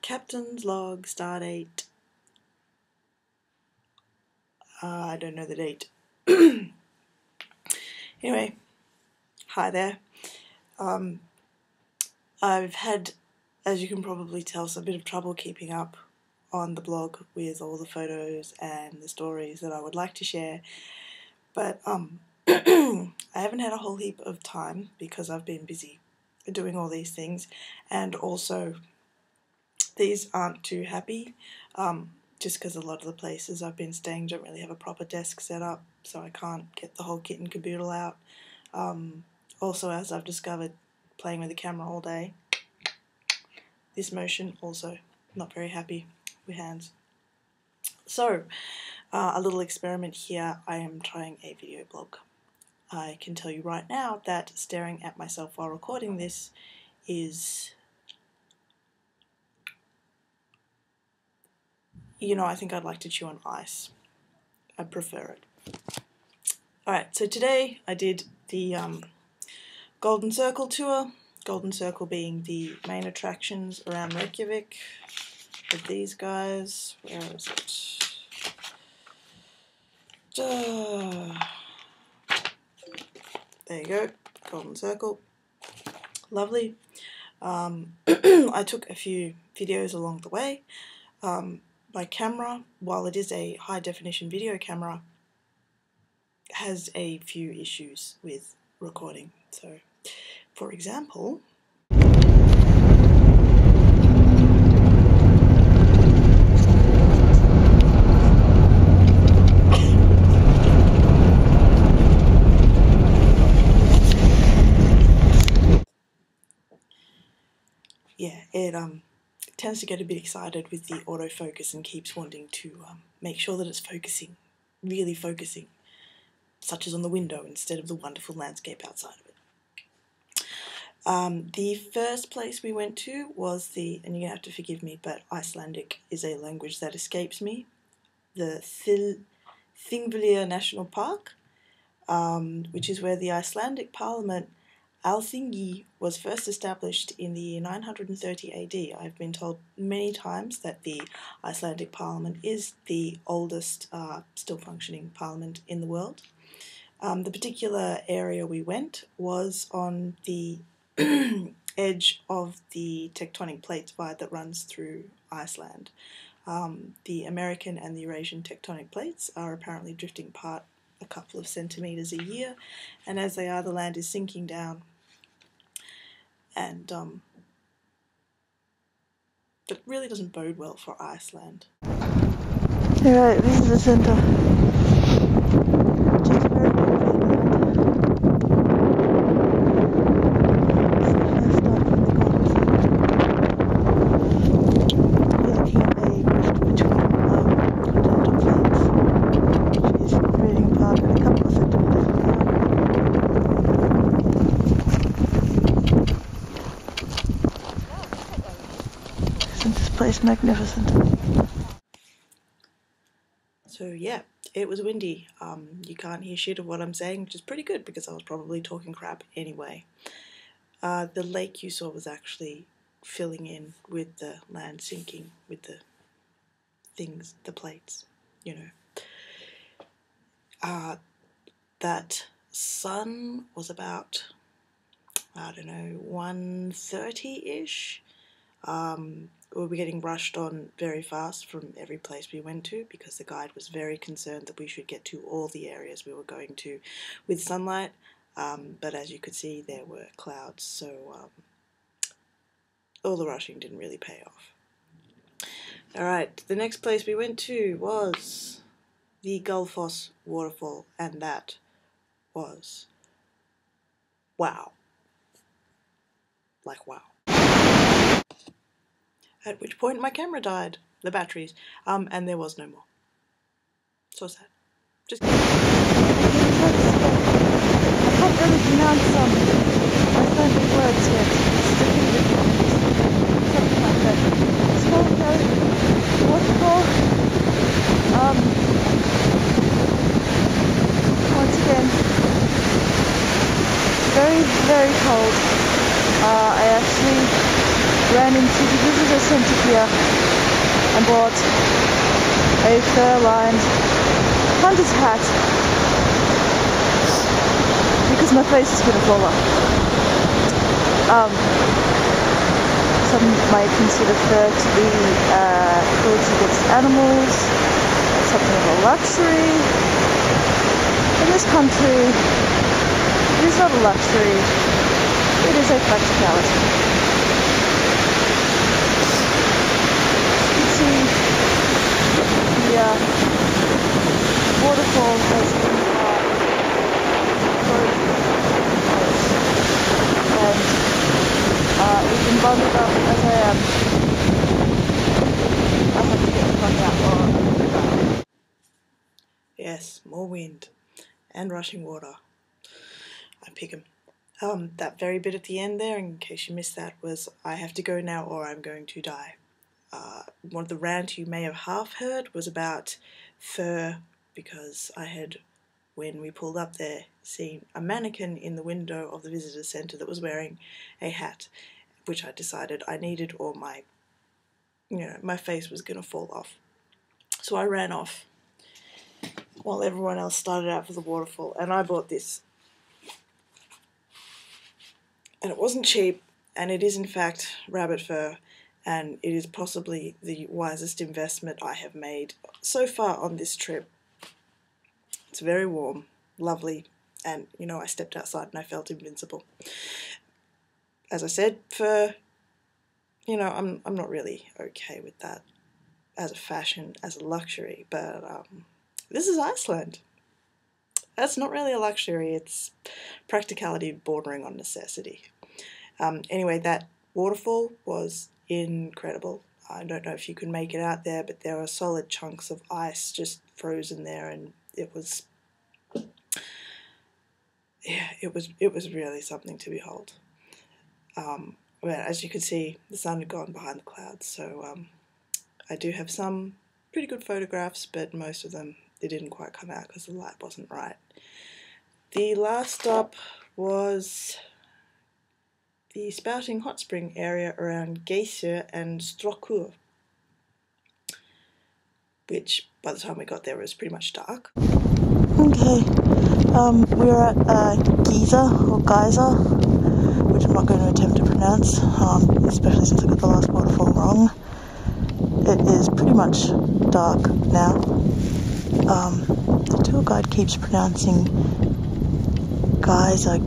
Captain's log, stardate. I don't know the date. Anyway, hi there. I've had, as you can probably tell, some bit of trouble keeping up on the blog with all the photos and the stories that I would like to share, but I haven't had a whole heap of time because I've been busy doing all these things, and also these aren't too happy, just because a lot of the places I've been staying don't really have a proper desk set up, so I can't get the whole kit and caboodle out. Also, as I've discovered playing with the camera all day, this motion also not very happy with hands. So, a little experiment here. I am trying a video blog. I can tell you right now that staring at myself while recording this is, I think I'd like to chew on ice. I prefer it. Alright, so today I did the Golden Circle tour. Golden Circle being the main attractions around Reykjavik with these guys. Where is it? There you go, Golden Circle. Lovely. I took a few videos along the way. My camera, while it is a high definition video camera, has a few issues with recording. So, for example, yeah, it tends to get a bit excited with the autofocus and keeps wanting to make sure that it's focusing, really focusing, such as on the window instead of the wonderful landscape outside of it. The first place we went to was and you're going to have to forgive me, but Icelandic is a language that escapes me, the Thingvellir National Park, which is where the Icelandic Parliament Alþingi was first established in the year 930 AD. I've been told many times that the Icelandic Parliament is the oldest still functioning parliament in the world. The particular area we went was on the edge of the tectonic plate divide that runs through Iceland. The American and the Eurasian tectonic plates are apparently drifting apart a couple of centimetres a year, and as they are, the land is sinking down. And that really doesn't bode well for Iceland. Alright, this is the centre. Which is very looking at a rift between continental plates, which is drifting apart at a couple of centimetres an hour. Isn't this place magnificent? So yeah, it was windy. You can't hear shit of what I'm saying, which is pretty good because I was probably talking crap anyway. The lake you saw was actually filling in with the land sinking, with the things, the plates, That sun was about, I don't know, 1:30-ish. We were getting rushed on very fast from every place we went to because the guide was very concerned that we should get to all the areas we were going to with sunlight, but as you could see there were clouds, so all the rushing didn't really pay off. Alright, the next place we went to was the Gullfoss waterfall, and that was wow. Like wow. At which point my camera died, the batteries, and there was no more. So sad. Just I can't really pronounce Icelandic words yet. Something like that. It's called waterfall. Once again, very, very cold. I actually ran into the visitor centre here and bought a fur-lined hunter's hat because my face is going to fall off. Some might consider fur to be cruelty against animals, something of a luxury. In this country, it is not a luxury, it is a practicality. You can see the waterfall has been and even bundled up as I am, I have to get the fuck out or Yes, more wind and rushing water. I pick 'em. That very bit at the end there, in case you missed that, was I have to go now or I'm going to die. One of the rant you may have half heard was about fur, because I had, when we pulled up there, seen a mannequin in the window of the visitor centre that was wearing a hat, which I decided I needed or my face was going to fall off. So I ran off while everyone else started out for the waterfall, and I bought this. And it wasn't cheap, and it is in fact rabbit fur, and it is possibly the wisest investment I have made so far on this trip. It's very warm, lovely, and I stepped outside and I felt invincible. As I said, fur, I'm not really okay with that as a fashion, as a luxury, but this is Iceland. That's not really a luxury, it's practicality bordering on necessity. Anyway, that waterfall was incredible. I don't know if you can make it out there, but there are solid chunks of ice just frozen there, and it was really something to behold. But as you can see, the sun had gone behind the clouds, so I do have some pretty good photographs, but most of them, they didn't quite come out because the light wasn't right. The last stop was the spouting hot spring area around Geysir and Strokur, which by the time we got there was pretty much dark. Okay, we were at Geyser, which I'm not going to attempt to pronounce, especially since I got the last waterfall wrong. It is pretty much dark now. The tour guide keeps pronouncing Geyser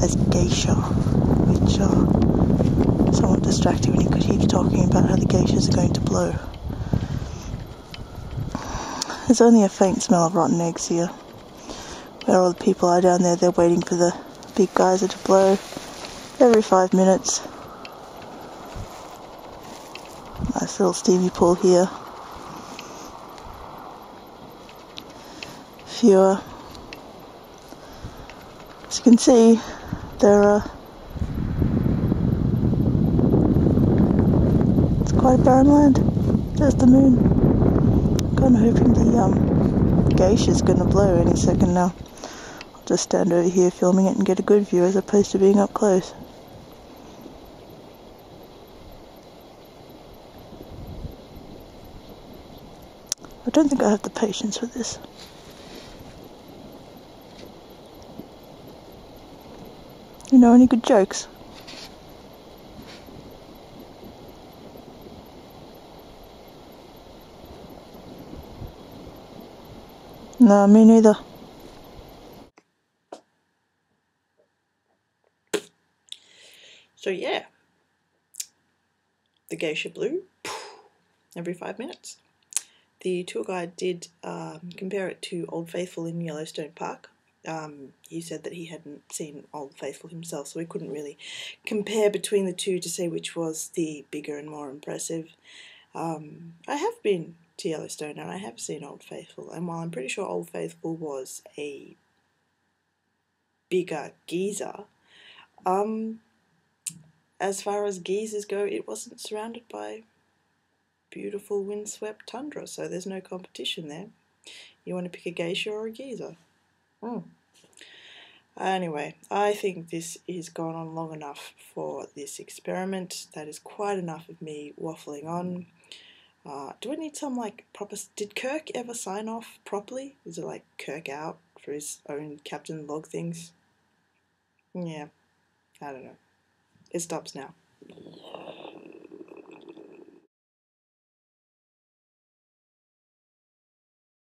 as geisha, which is somewhat distracting when he keeps talking about how the geishas are going to blow. There's only a faint smell of rotten eggs here. Where all the people are down there, they're waiting for the big geyser to blow every 5 minutes. Nice little steamy pool here. Fewer. As you can see, it's quite a barren land. There's the moon. I'm hoping the geisha's going to blow any second now. I'll just stand over here filming it and get a good view as opposed to being up close. I don't think I have the patience for this. You know any good jokes? No, me neither. So yeah, the geisha blew every 5 minutes. The tour guide did compare it to Old Faithful in Yellowstone Park. He said that he hadn't seen Old Faithful himself, so he couldn't really compare between the two to say which was the bigger and more impressive. I have been to Yellowstone and I have seen Old Faithful, and while I'm pretty sure Old Faithful was a bigger geyser, as far as geysers go, it wasn't surrounded by beautiful windswept tundra, so there's no competition there. You want to pick a geisha or a geyser? Anyway, I think this is gone on long enough for this experiment. That is quite enough of me waffling on. Do I need some like proper? Did Kirk ever sign off properly? Is it like Kirk out for his own captain log things? Yeah, I don't know. It stops now.